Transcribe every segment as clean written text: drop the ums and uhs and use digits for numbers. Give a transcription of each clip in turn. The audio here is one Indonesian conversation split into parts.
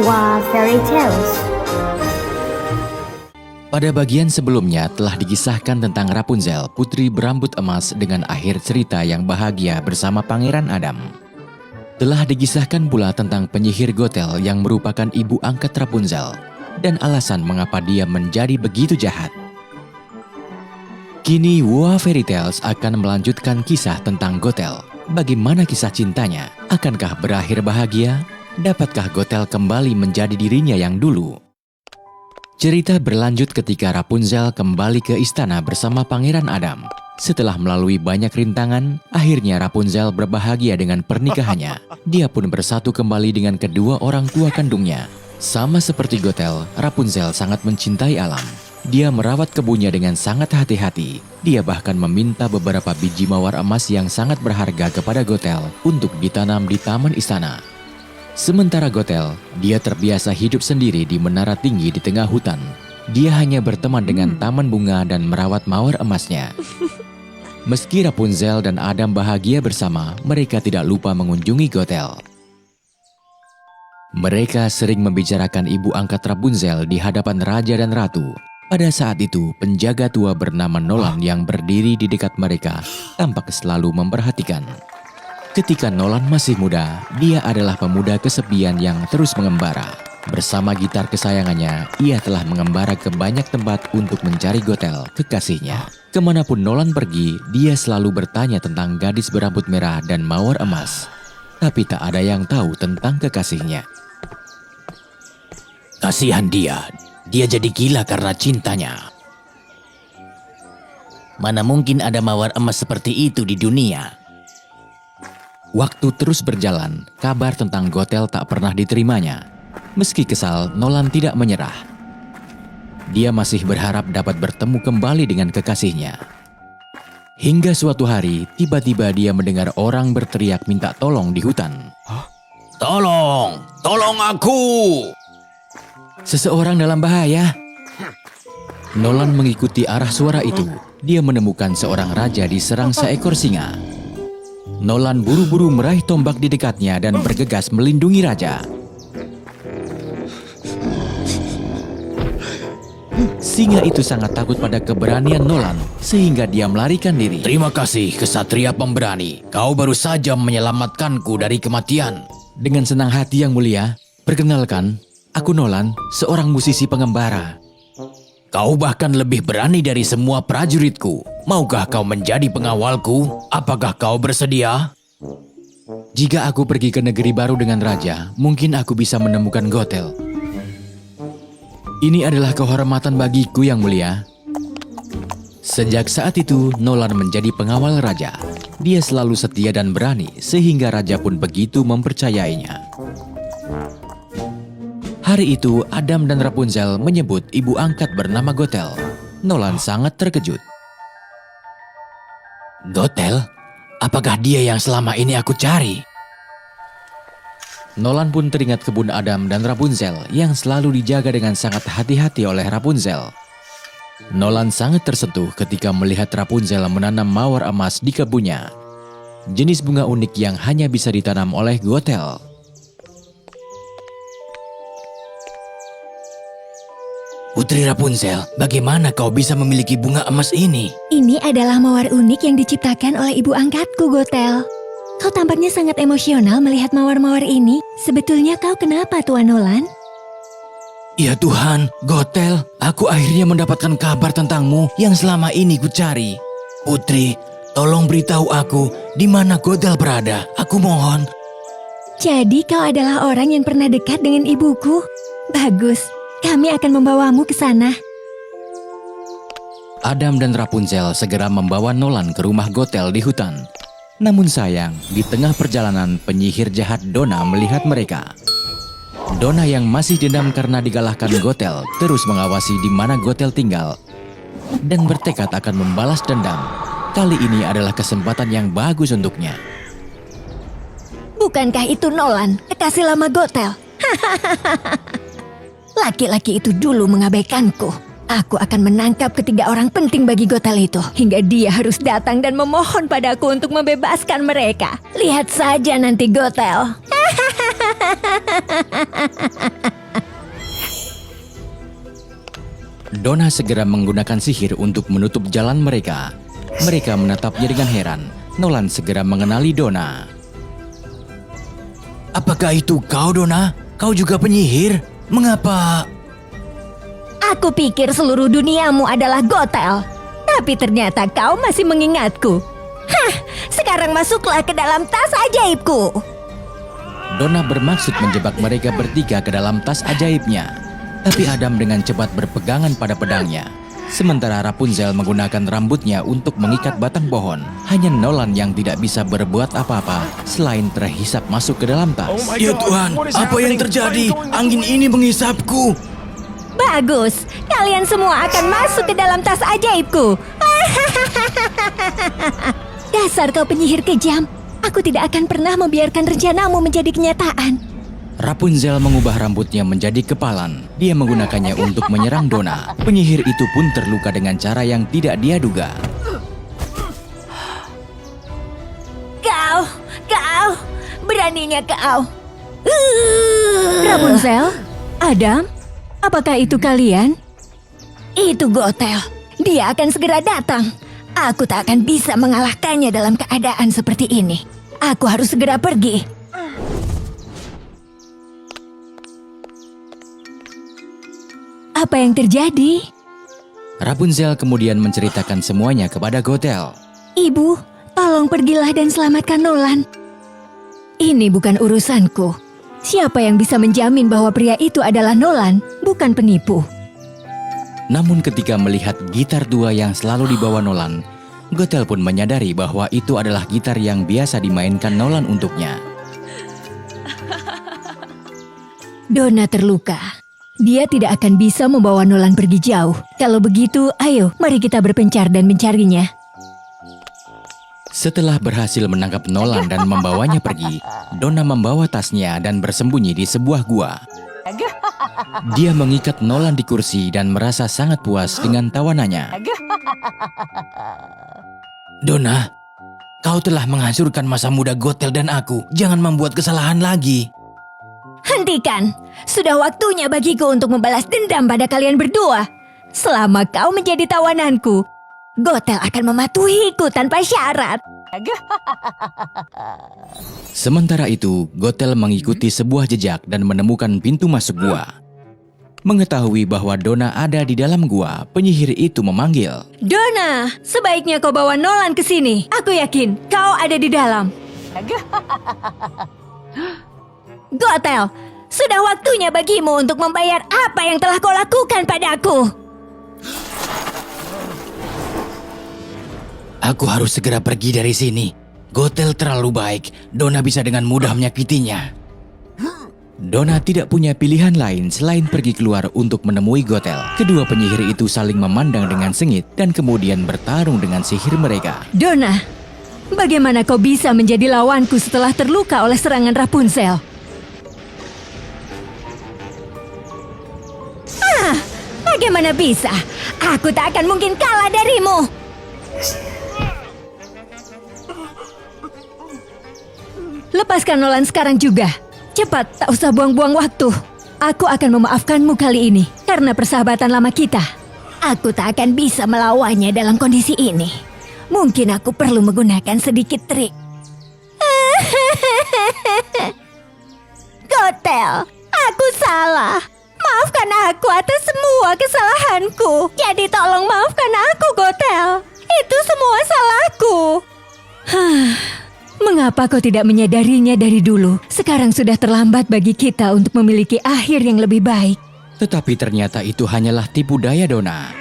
Wah, Fairy Tales. Pada bagian sebelumnya telah dikisahkan tentang Rapunzel, putri berambut emas dengan akhir cerita yang bahagia bersama Pangeran Adam. Telah dikisahkan pula tentang penyihir Gothel yang merupakan ibu angkat Rapunzel dan alasan mengapa dia menjadi begitu jahat. Kini Wah Fairy Tales akan melanjutkan kisah tentang Gothel. Bagaimana kisah cintanya? Akankah berakhir bahagia? Dapatkah Gothel kembali menjadi dirinya yang dulu? Cerita berlanjut ketika Rapunzel kembali ke istana bersama Pangeran Adam. Setelah melalui banyak rintangan, akhirnya Rapunzel berbahagia dengan pernikahannya. Dia pun bersatu kembali dengan kedua orang tua kandungnya. Sama seperti Gothel, Rapunzel sangat mencintai alam. Dia merawat kebunnya dengan sangat hati-hati. Dia bahkan meminta beberapa biji mawar emas yang sangat berharga kepada Gothel untuk ditanam di taman istana. Sementara Gothel, dia terbiasa hidup sendiri di menara tinggi di tengah hutan. Dia hanya berteman dengan taman bunga dan merawat mawar emasnya. Meski Rapunzel dan Adam bahagia bersama, mereka tidak lupa mengunjungi Gothel. Mereka sering membicarakan ibu angkat Rapunzel di hadapan raja dan ratu. Pada saat itu, penjaga tua bernama Nolan yang berdiri di dekat mereka tampak selalu memperhatikan. Ketika Nolan masih muda, dia adalah pemuda kesepian yang terus mengembara. Bersama gitar kesayangannya, ia telah mengembara ke banyak tempat untuk mencari Gothel, kekasihnya. Kemanapun Nolan pergi, dia selalu bertanya tentang gadis berambut merah dan mawar emas. Tapi tak ada yang tahu tentang kekasihnya. Kasihan dia jadi gila karena cintanya. Mana mungkin ada mawar emas seperti itu di dunia? Waktu terus berjalan, kabar tentang Gothel tak pernah diterimanya. Meski kesal, Nolan tidak menyerah. Dia masih berharap dapat bertemu kembali dengan kekasihnya. Hingga suatu hari, tiba-tiba dia mendengar orang berteriak minta tolong di hutan. Tolong! Tolong aku! Seseorang dalam bahaya. Nolan mengikuti arah suara itu. Dia menemukan seorang raja diserang seekor singa. Nolan buru-buru meraih tombak di dekatnya dan bergegas melindungi raja. Singa itu sangat takut pada keberanian Nolan, sehingga dia melarikan diri. Terima kasih, kesatria pemberani. Kau baru saja menyelamatkanku dari kematian. Dengan senang hati yang mulia, perkenalkan, aku Nolan, seorang musisi pengembara. Kau bahkan lebih berani dari semua prajuritku. Maukah kau menjadi pengawalku? Apakah kau bersedia? Jika aku pergi ke negeri baru dengan raja, mungkin aku bisa menemukan Gothel. Ini adalah kehormatan bagiku yang mulia. Sejak saat itu, Nolan menjadi pengawal raja. Dia selalu setia dan berani, sehingga raja pun begitu mempercayainya. Hari itu, Adam dan Rapunzel menyebut ibu angkat bernama Gothel. Nolan sangat terkejut. Gothel? Apakah dia yang selama ini aku cari? Nolan pun teringat kebun Adam dan Rapunzel yang selalu dijaga dengan sangat hati-hati oleh Rapunzel. Nolan sangat tersentuh ketika melihat Rapunzel menanam mawar emas di kebunnya. Jenis bunga unik yang hanya bisa ditanam oleh Gothel. Putri Rapunzel, bagaimana kau bisa memiliki bunga emas ini? Ini adalah mawar unik yang diciptakan oleh ibu angkatku, Gothel. Kau tampaknya sangat emosional melihat mawar-mawar ini. Sebetulnya kau kenapa, Tuan Nolan? Ya Tuhan, Gothel, aku akhirnya mendapatkan kabar tentangmu yang selama ini ku cari. Putri, tolong beritahu aku di mana Gothel berada. Aku mohon. Jadi kau adalah orang yang pernah dekat dengan ibuku? Bagus. Kami akan membawamu ke sana. Adam dan Rapunzel segera membawa Nolan ke rumah Gothel di hutan. Namun sayang, di tengah perjalanan penyihir jahat Donna melihat mereka. Donna yang masih dendam karena digalahkan Gothel terus mengawasi di mana Gothel tinggal dan bertekad akan membalas dendam. Kali ini adalah kesempatan yang bagus untuknya. Bukankah itu Nolan, kekasih lama Gothel? Laki-laki itu dulu mengabaikanku. Aku akan menangkap ketiga orang penting bagi Gothel itu, hingga dia harus datang dan memohon padaku untuk membebaskan mereka. Lihat saja nanti, Gothel. Donna segera menggunakan sihir untuk menutup jalan mereka. Mereka menatapnya dengan heran. Nolan segera mengenali Donna. Apakah itu kau, Donna? Kau juga penyihir? Mengapa? Aku pikir seluruh duniamu adalah Gothel. Tapi ternyata kau masih mengingatku. Hah, sekarang masuklah ke dalam tas ajaibku. Donna bermaksud menjebak mereka bertiga ke dalam tas ajaibnya. Tapi Adam dengan cepat berpegangan pada pedangnya. Sementara Rapunzel menggunakan rambutnya untuk mengikat batang pohon. Hanya Nolan yang tidak bisa berbuat apa-apa selain terhisap masuk ke dalam tas. Ya Tuhan, apa yang terjadi? Angin ini menghisapku. Bagus, kalian semua akan masuk ke dalam tas ajaibku. Dasar kau penyihir kejam. Aku tidak akan pernah membiarkan rencanamu menjadi kenyataan. Rapunzel mengubah rambutnya menjadi kepalan. Dia menggunakannya untuk menyerang Donna. Penyihir itu pun terluka dengan cara yang tidak dia duga. Kau, beraninya kau. Rapunzel, Adam, apakah itu kalian? Itu Gothel. Dia akan segera datang. Aku tak akan bisa mengalahkannya dalam keadaan seperti ini. Aku harus segera pergi. Apa yang terjadi? Rapunzel kemudian menceritakan semuanya kepada Gothel. Ibu, tolong pergilah dan selamatkan Nolan. Ini bukan urusanku. Siapa yang bisa menjamin bahwa pria itu adalah Nolan, bukan penipu? Namun ketika melihat gitar tua yang selalu dibawa Nolan, Gothel pun menyadari bahwa itu adalah gitar yang biasa dimainkan Nolan untuknya. Donna terluka. Dia tidak akan bisa membawa Nolan pergi jauh. Kalau begitu, ayo, mari kita berpencar dan mencarinya. Setelah berhasil menangkap Nolan dan membawanya pergi, Donna membawa tasnya dan bersembunyi di sebuah gua. Dia mengikat Nolan di kursi dan merasa sangat puas dengan tawanannya. Donna, kau telah menghancurkan masa muda Gothel dan aku. Jangan membuat kesalahan lagi. Hentikan! Sudah waktunya bagiku untuk membalas dendam pada kalian berdua. Selama kau menjadi tawananku, Gothel akan mematuhiku tanpa syarat. Sementara itu, Gothel mengikuti sebuah jejak dan menemukan pintu masuk gua. Mengetahui bahwa Donna ada di dalam gua, penyihir itu memanggil. Donna, sebaiknya kau bawa Nolan ke sini. Aku yakin kau ada di dalam. Gothel, sudah waktunya bagimu untuk membayar apa yang telah kau lakukan padaku. Aku harus segera pergi dari sini. Gothel terlalu baik. Donna bisa dengan mudah menyakitinya. Donna tidak punya pilihan lain selain pergi keluar untuk menemui Gothel. Kedua penyihir itu saling memandang dengan sengit dan kemudian bertarung dengan sihir mereka. Donna, bagaimana kau bisa menjadi lawanku setelah terluka oleh serangan Rapunzel? Bagaimana bisa? Aku tak akan mungkin kalah darimu. Lepaskan Nolan sekarang juga. Cepat, tak usah buang-buang waktu. Aku akan memaafkanmu kali ini karena persahabatan lama kita. Aku tak akan bisa melawannya dalam kondisi ini. Mungkin aku perlu menggunakan sedikit trik. Gothel, aku salah. Maafkan aku atas semua kesalahanku. Jadi tolong maafkan aku, Gothel. Itu semua salahku. Mengapa kau tidak menyadarinya dari dulu? Sekarang sudah terlambat bagi kita untuk memiliki akhir yang lebih baik. Tetapi ternyata itu hanyalah tipu daya Donna.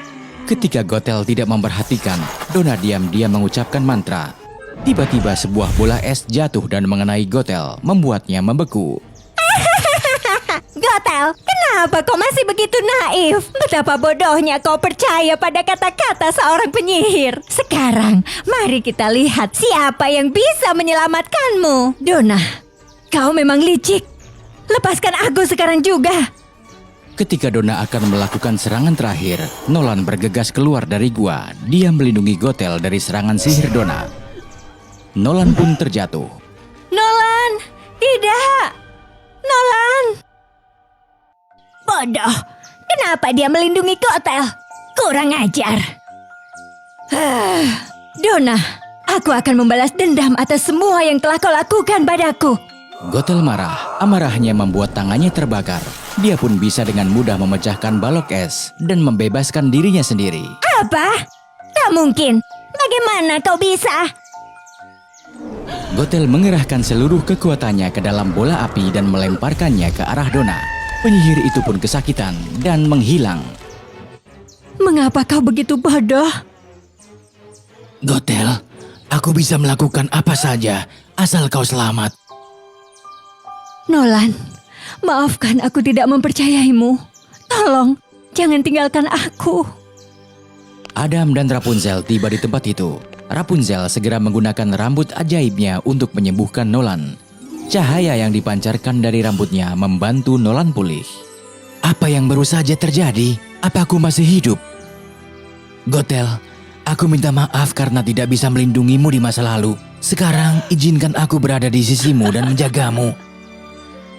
Ketika Gothel tidak memperhatikan, Donna diam-diam mengucapkan mantra. Tiba-tiba sebuah bola es jatuh dan mengenai Gothel, membuatnya membeku. Gothel, kenapa kau masih begitu naif? Betapa bodohnya kau percaya pada kata-kata seorang penyihir. Sekarang, mari kita lihat siapa yang bisa menyelamatkanmu. Donna, kau memang licik. Lepaskan aku sekarang juga. Ketika Donna akan melakukan serangan terakhir, Nolan bergegas keluar dari gua. Dia melindungi Gothel dari serangan sihir Donna. Nolan pun terjatuh. Nolan, tidak. Nolan. Bodoh. Kenapa dia melindungi Gothel? Kurang ajar. Donna, aku akan membalas dendam atas semua yang telah kau lakukan padaku. Gothel marah. Amarahnya membuat tangannya terbakar. Dia pun bisa dengan mudah memecahkan balok es dan membebaskan dirinya sendiri. Apa? Tak mungkin. Bagaimana kau bisa? Gothel mengerahkan seluruh kekuatannya ke dalam bola api dan melemparkannya ke arah Donna. Penyihir itu pun kesakitan dan menghilang. Mengapa kau begitu bodoh? Gothel, aku bisa melakukan apa saja asal kau selamat. Nolan, maafkan aku tidak mempercayaimu. Tolong, jangan tinggalkan aku. Adam dan Rapunzel tiba di tempat itu. Rapunzel segera menggunakan rambut ajaibnya untuk menyembuhkan Nolan. Cahaya yang dipancarkan dari rambutnya membantu Nolan pulih. Apa yang baru saja terjadi? Apa aku masih hidup? Gothel, aku minta maaf karena tidak bisa melindungimu di masa lalu. Sekarang izinkan aku berada di sisimu dan menjagamu.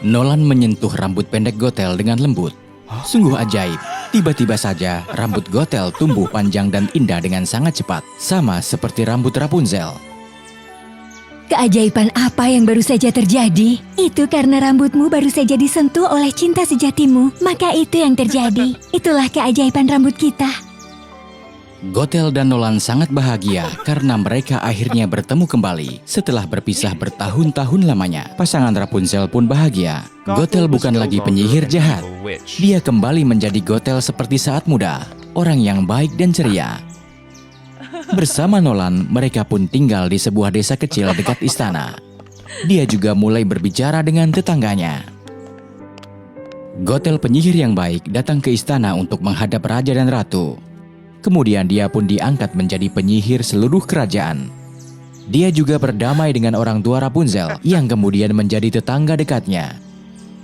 Nolan menyentuh rambut pendek Gothel dengan lembut. Sungguh ajaib. Tiba-tiba saja rambut Gothel tumbuh panjang dan indah dengan sangat cepat. Sama seperti rambut Rapunzel. Keajaiban apa yang baru saja terjadi? Itu karena rambutmu baru saja disentuh oleh cinta sejatimu. Maka itu yang terjadi. Itulah keajaiban rambut kita. Gothel dan Nolan sangat bahagia karena mereka akhirnya bertemu kembali setelah berpisah bertahun-tahun lamanya. Pasangan Rapunzel pun bahagia. Gothel bukan lagi penyihir jahat. Dia kembali menjadi Gothel seperti saat muda, orang yang baik dan ceria. Bersama Nolan, mereka pun tinggal di sebuah desa kecil dekat istana. Dia juga mulai berbicara dengan tetangganya. Gothel penyihir yang baik datang ke istana untuk menghadap raja dan ratu. Kemudian dia pun diangkat menjadi penyihir seluruh kerajaan. Dia juga berdamai dengan orang tua Rapunzel yang kemudian menjadi tetangga dekatnya.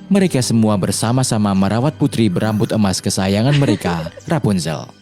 Mereka semua bersama-sama merawat putri berambut emas kesayangan mereka, Rapunzel.